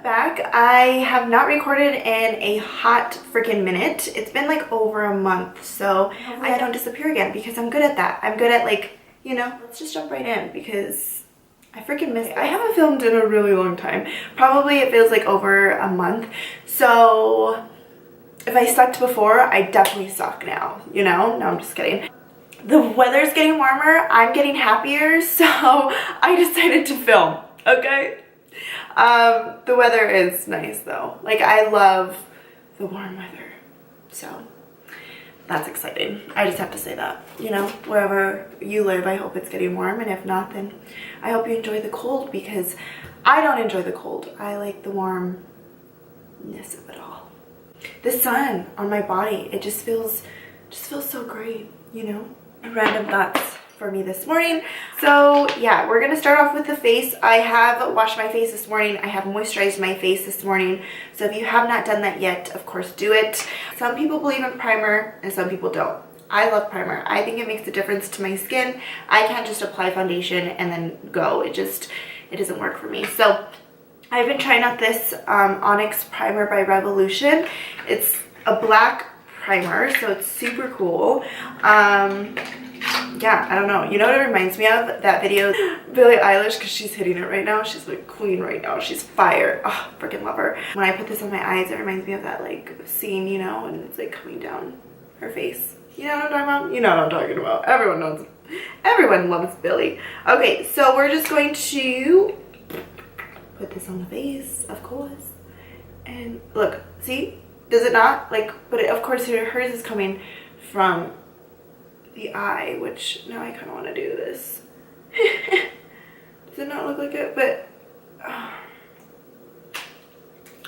back. I have not recorded in a hot freaking minute. It's been like over a month, so hopefully I don't disappear again because I'm good at that. I'm good at, like, you know, let's just jump right in because I freaking miss it. I haven't filmed in a really long time. Probably it feels like over a month. So if I sucked before, I definitely suck now, you know? No, I'm just kidding. The weather's getting warmer, I'm getting happier, so I decided to film, okay? The weather is nice though. Like, I love the warm weather, so that's exciting. I just have to say that, you know, wherever you live, I hope it's getting warm, and if not, then I hope you enjoy the cold, because I don't enjoy the cold. I like the warmness of it all. The sun on my body, it just feels so great, you know? Random thoughts for me this morning. So yeah, we're gonna start off with the face. I have washed my face this morning. I have moisturized my face this morning. So if you have not done that yet, of course do it. Some people believe in primer and some people don't. I love primer. I think it makes a difference to my skin. I can't just apply foundation and then go. It doesn't work for me. So I've been trying out this ONYX primer by Revolution. It's a black primer, so it's super cool. Yeah, I don't know. You know what it reminds me of? That video, Billie Eilish, because she's hitting it right now. She's like queen right now. She's fire. Oh, freaking love her. When I put this on my eyes, it reminds me of that like scene, you know, and it's like coming down her face. You know what I'm talking about? You know what I'm talking about. Everyone knows. Everyone loves Billie. Okay, so we're just going to put this on the face, of course. And look, see? Does it not? Like, but of course hers is coming from the eye, which now I kind of want to do this. Does it not look like it? But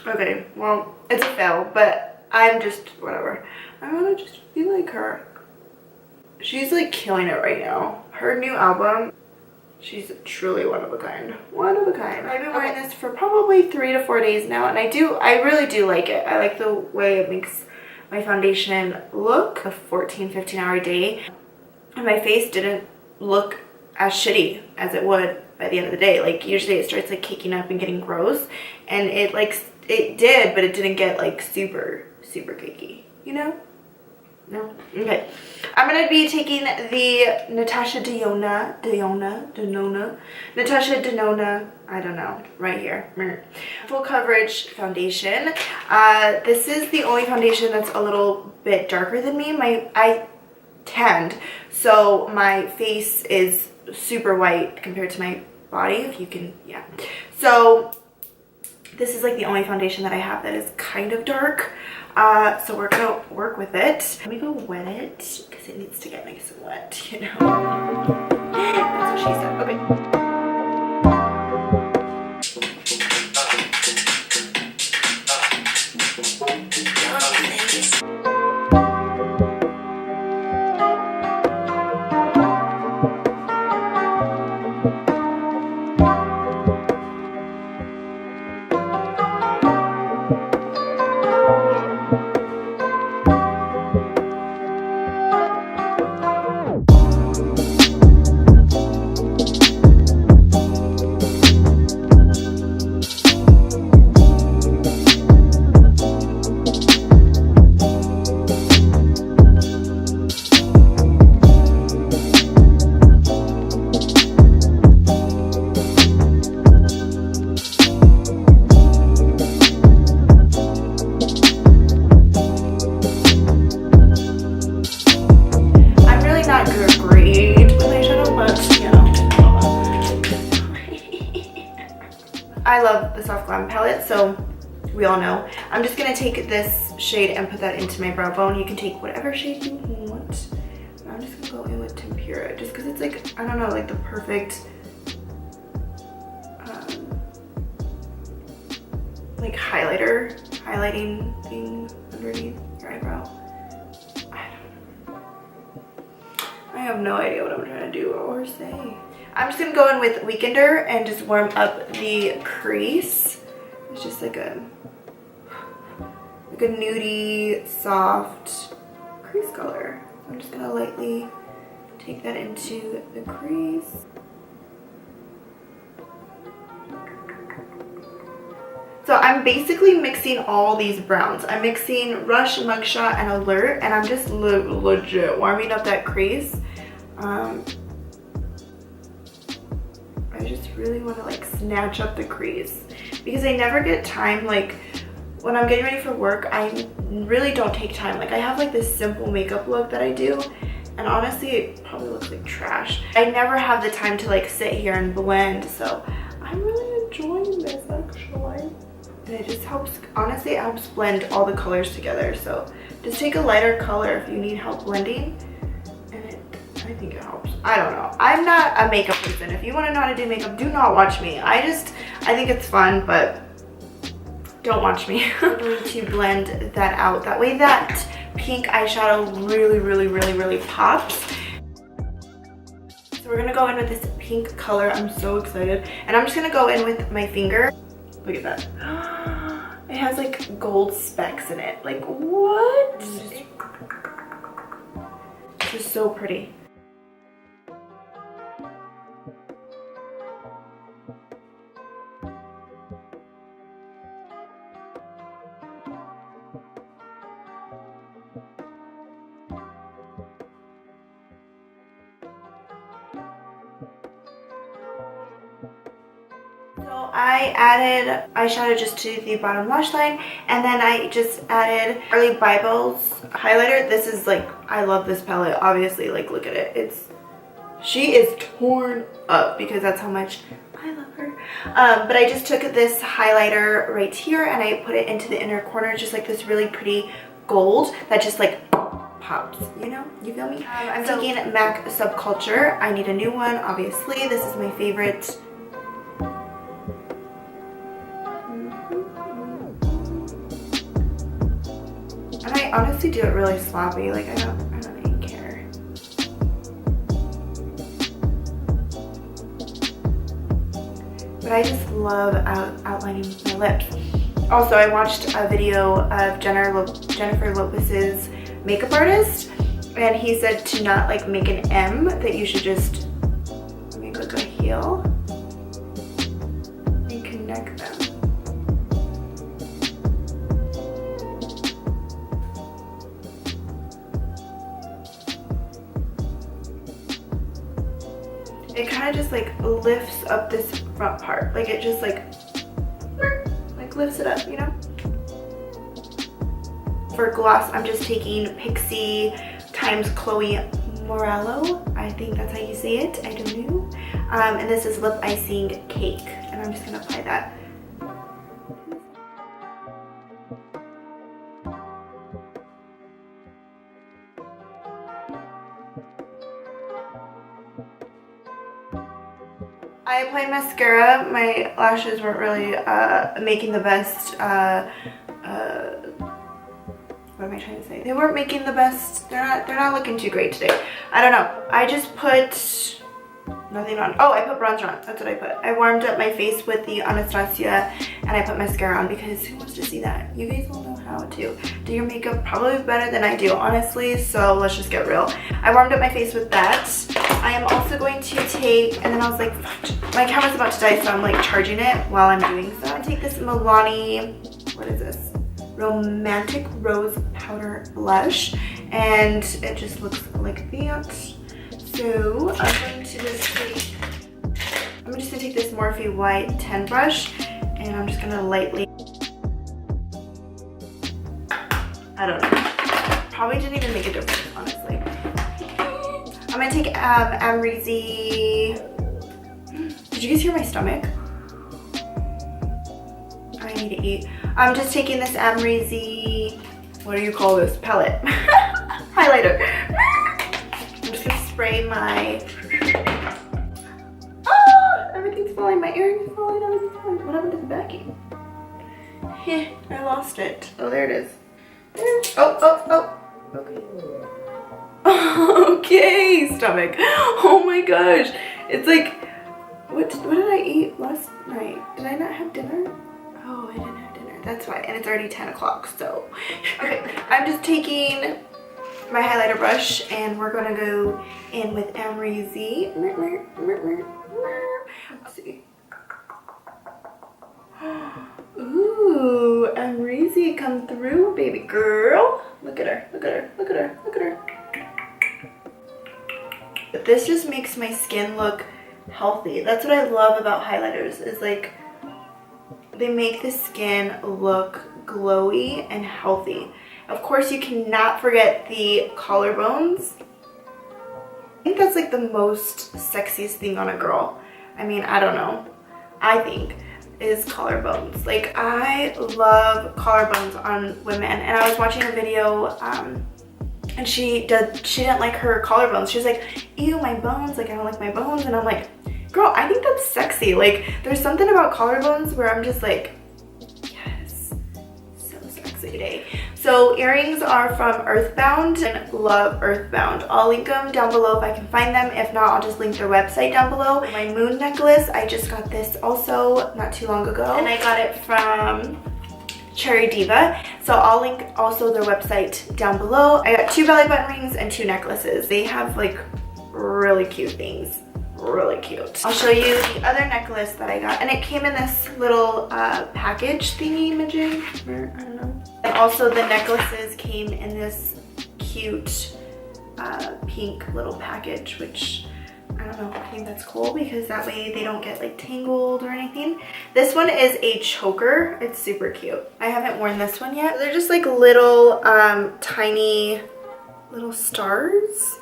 okay, well, it's a fail, but I'm just whatever. I want to just be like her. She's like killing it right now. Her new album, she's truly one of a kind. One of a kind. I've been wearing this for probably 3 to 4 days now, and I really do like it. I like the way it makes my foundation look. A 14-15 hour day, and my face didn't look as shitty as it would by the end of the day. Like, usually it starts like caking up and getting gross, and it did, but it didn't get like super cakey, you know? No? Okay. I'm going to be taking the Natasha Natasha Denona, I don't know, right here. Full coverage foundation. This is the only foundation that's a little bit darker than me. I tanned, so my face is super white compared to my body, if you can, yeah. So this is like the only foundation that I have that is kind of dark. So we're gonna work with it. Let me go wet it because it needs to get nice and wet, you know. That's what she said. Okay. I love the Soft Glam palette, so we all know. I'm just gonna take this shade and put that into my brow bone. You can take whatever shade you want. I'm just gonna go in with Tempera, just because it's like, I don't know, like the perfect like highlighting thing underneath your eyebrow. I have no idea what I'm trying to do or say. I'm just gonna go in with Weekender and just warm up the crease. It's just like a nudie, soft crease color. I'm just gonna lightly take that into the crease. So I'm basically mixing all these browns. I'm mixing Rush, Mugshot, and Alert, and I'm just legit warming up that crease. I just really want to like snatch up the crease because I never get time. Like when I'm getting ready for work, I really don't take time. Like I have like this simple makeup look that I do, and honestly it probably looks like trash. I never have the time to like sit here and blend, so I'm really enjoying this actually. And it just helps, honestly, it helps blend all the colors together. So just take a lighter color if you need help blending, and I think it helps. I don't know. I'm not a makeup person. If you want to know how to do makeup, do not watch me. I think it's fun, but don't watch me. I'm going to blend that out. That way that pink eyeshadow really pops. So we're gonna go in with this pink color. I'm so excited. And I'm just gonna go in with my finger. Look at that. It has like gold specks in it. Like what? It's just so pretty. I added eyeshadow just to the bottom lash line, and then I just added CARLI BYBEL's highlighter. This is like, I love this palette, obviously. Like look at it. She is torn up because that's how much I love her. But I just took this highlighter right here and I put it into the inner corner, just like this really pretty gold that just like pops, you know? You feel me? I'm taking MAC Subculture. I need a new one, obviously. This is my favorite. And I honestly do it really sloppy. Like I don't even care. But I just love outlining my lips. Also, I watched a video of Jennifer Lopez's makeup artist, and he said to not like make an M, that you should just make like a heel and connect them. It kind of just like lifts up this front part. Like it just like lifts it up, you know? For gloss, I'm just taking PIXI times Chloe Morello. I think that's how you say it. I don't know. And this is Lip Icing Cake. And I'm just going to apply that. I applied mascara. My lashes weren't really making the best, what am I trying to say? They weren't making the best, they're not looking too great today. I don't know. I just put nothing on. Oh, I put bronzer on. That's what I put. I warmed up my face with the Anastasia and I put mascara on because who wants to see that? You guys will know how to do your makeup probably better than I do, honestly, so let's just get real. I warmed up my face with that. I am also going to take, and then I was like, my camera's about to die, so I'm like charging it while I'm doing so. I'm gonna take this Milani, what is this? Romantic Rose Powder Blush, and it just looks like that. So I'm just gonna take this Morphe White 10 brush, and I'm just gonna lightly, I don't know, probably didn't even make a difference, honestly. I'm gonna take AMREZY. Did you guys hear my stomach? I need to eat. I'm just taking this AMREZY, what do you call this? Palette. Highlighter. I'm just gonna spray my, oh, everything's falling. My earring is falling, everything's falling. What happened to the backing? I lost it. Oh, there it is. Oh. Okay. Okay, stomach. Oh my gosh. It's like, what did I eat last night? Did I not have dinner? Oh, I didn't have dinner. That's why. And it's already 10 o'clock, so. Okay, I'm just taking my highlighter brush and we're gonna go in with AMREZY. Let's see. Ooh, come through, baby girl. Look at her, look at her, look at her, look at her. But this just makes my skin look healthy. That's what I love about highlighters, is like they make the skin look glowy and healthy. Of course, you cannot forget the collarbones. I think that's like the most sexiest thing on a girl. I mean, I don't know. I think is collarbones. Like, I love collarbones on women. And I was watching a video and she didn't like her collarbones. She was like, ew, my bones, like I don't like my bones. And I'm like, girl, I think that's sexy. Like, there's something about collarbones where I'm just like, yes, so sexy today. So earrings are from Earthbound, and love Earthbound. I'll link them down below if I can find them. If not, I'll just link their website down below. My moon necklace, I just got this also not too long ago, and I got it from Cherry Diva. So I'll link also their website down below. I got 2 belly button rings and 2 necklaces. They have like really cute things. Really cute. I'll show you the other necklace that I got, and it came in this little package thingy imaging, or I don't know. And also the necklaces came in this cute pink little package, which I don't know, I think that's cool because that way they don't get like tangled or anything. This one is a choker. It's super cute. I haven't worn this one yet. They're just like little tiny little stars.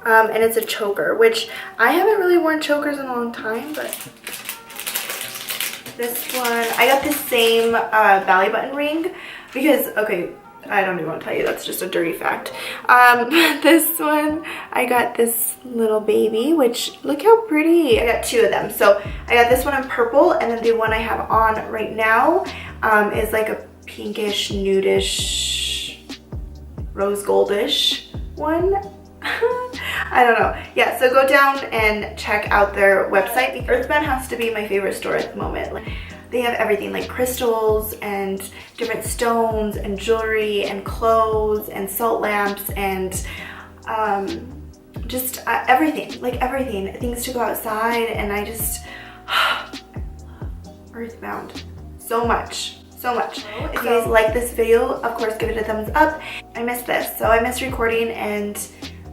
And it's a choker, which I haven't really worn chokers in a long time, but this one, I got the same belly button ring because, okay, I don't even want to tell you, that's just a dirty fact. This one, I got this little baby, which look how pretty. I got 2 of them. So I got this one in purple, and then the one I have on right now is like a pinkish, nudish, rose goldish one. I don't know. Yeah, so go down and check out their website. Earthbound has to be my favorite store at the moment. Like, they have everything like crystals and different stones and jewelry and clothes and salt lamps and just everything, like everything. Things to go outside, and I just I love Earthbound so much. So much. If you guys like this video, of course give it a thumbs up. I missed this, so I missed recording, and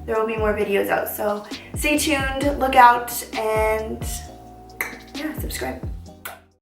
there will be more videos out, so stay tuned, look out, and yeah, subscribe.